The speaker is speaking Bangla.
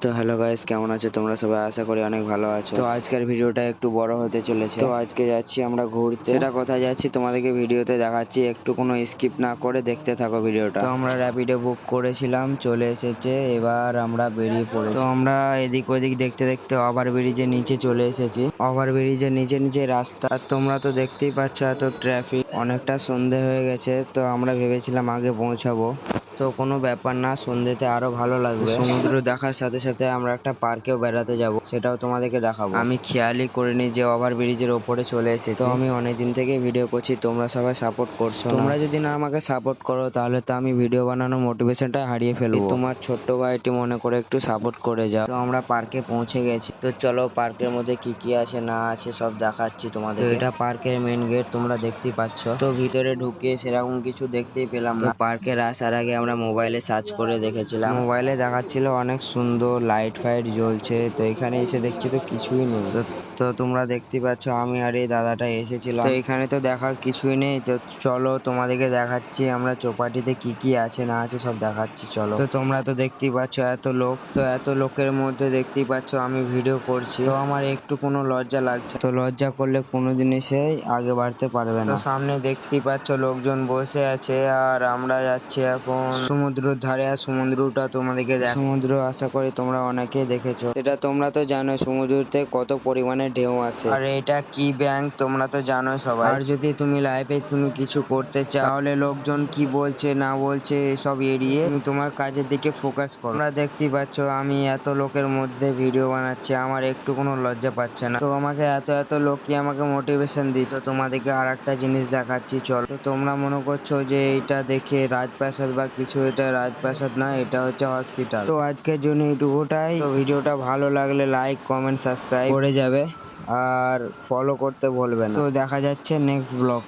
তো হ্যালো গাইস, কেমন আছো তোমরা সবাই? আশা করি অনেক ভালো আছো। তো আজকের ভিডিওটা একটু বড় হতে চলেছে। তো আজকে যাচ্ছি আমরা ঘুরতে। সেটা কোথায় যাচ্ছি তোমাদেরকে ভিডিওতে দেখাচ্ছি, একটু কোনো স্কিপ না করে দেখতে থাকো ভিডিওটা। তো আমরা র্যাপিডো বুক করেছিলাম, চলে এসেছে, এবার আমরা বেরিয়ে পড়েছি। তো আমরা এদিক ওদিক দেখতে দেখতে ওভারব্রিজের নিচে চলে এসেছি। ওভারব্রিজের নিচে নিচে রাস্তা, আর তোমরা তো দেখতেই পাচ্ছ এত ট্রাফিক, অনেকটা সন্ধে হয়ে গেছে। তো আমরা ভেবেছিলাম আগে পৌঁছাবো, তো কোনো ব্যাপার না, সন্ধ্যেতে আরো ভালো লাগবে। সমুদ্র দেখার সাথে সাথে আমরা একটা পার্কেও বেড়াতে যাব, সেটাও তোমাদেরকে দেখাবো। আমি খেয়ালই করিনি যে ওভার ব্রিজের ওপরে চলে এসেছি। তো আমি অনেকদিন থেকে ভিডিও করছি, তোমরা সবাই সাপোর্ট করছো না। তোমরা যদি না আমাকে সাপোর্ট করো তাহলে তো আমি ভিডিও বানানোর মোটিভেশনটা হারিয়ে ফেলবো। তোমার ছোট্ট ভাইটি মনে করে একটু সাপোর্ট করে যাও। তো আমরা পার্কে পৌঁছে গেছি। তো চলো পার্কের মধ্যে কি কি আছে না আছে সব দেখাচ্ছি তোমাদের। এটা পার্কের মেইন গেট, তোমরা দেখতেই পাচ্ছ। তো ভিতরে ঢুকে সেরকম কিছু দেখতেই পেলাম না। পার্কের আসার আগে আমরা মোবাইলে সার্চ করে দেখেছিলাম, মোবাইলে দেখাচ্ছিল অনেক সুন্দর লাইট ফাইট জ্বলছে। তো এখানে এসে দেখছি তো কিছুই নেই। তো তোমরা দেখতেই পাচ্ছ আমি আর এই দাদাটা এসেছিলাম। তো এখানে তো দেখার কিছুই নেই। তো চলো তোমাদেরকে দেখাচ্ছি আমরা চৌপাটিতে কি কি আছে না আছে সব দেখাচ্ছি, চলো। তো তোমরা তো দেখতেই পাচ্ছ এত লোক, তো এত লোকের মধ্যে দেখতেই পাচ্ছ আমি ভিডিও করছি। তো আমার একটু কোনো লজ্জা লাগছে। তো লজ্জা করলে কোনো জিনিসেই আগে বাড়তে পারবে না। তো সামনে দেখতেই পাচ্ছ লোকজন বসে আছে, আর আমরা যাচ্ছি এখন সমুদ্রের ধারে। আর সমুদ্রটা তোমাদেরকে সমুদ্র আশা করি তোমরা অনেকেই দেখেছো। এটা তোমরা তো জানো সমুদ্রতে কত পরিমাণে ঢেউ আসে। আর এটা কি ব্যাংক তোমরা তো জানো সবাই। আর যদি তুমি লাইফে তুমি কিছু করতে চাও তাহলে লোকজন কি বলছে না বলছে এসব এড়িয়ে তুমি তোমার কাজের দিকে ফোকাস করো। তোমরা দেখতেই পাচ্ছ আমি এত লোকের মধ্যে ভিডিও বানাচ্ছি, আমার একটু কোনো লজ্জা পাচ্ছে না। তো আমাকে এত লোকই আমাকে মোটিভেশন দিচ্ছে। তো তোমাদেরকে আর একটা জিনিস দেখাচ্ছি, চলো। তো তোমরা মনে করছো যে এটা দেখে রাজপ্রাসাদ বা কিছু, এটা রাজপ্রাসাদ না, এটা হচ্ছে হসপিটাল। তো আজকের জন্য এইটুকুটাই। তো ভিডিওটা ভালো লাগলে লাইক কমেন্ট সাবস্ক্রাইব করে যাবে, আর ফলো করতে ভুলবে না। তো দেখা যাচ্ছে নেক্সট ব্লগ।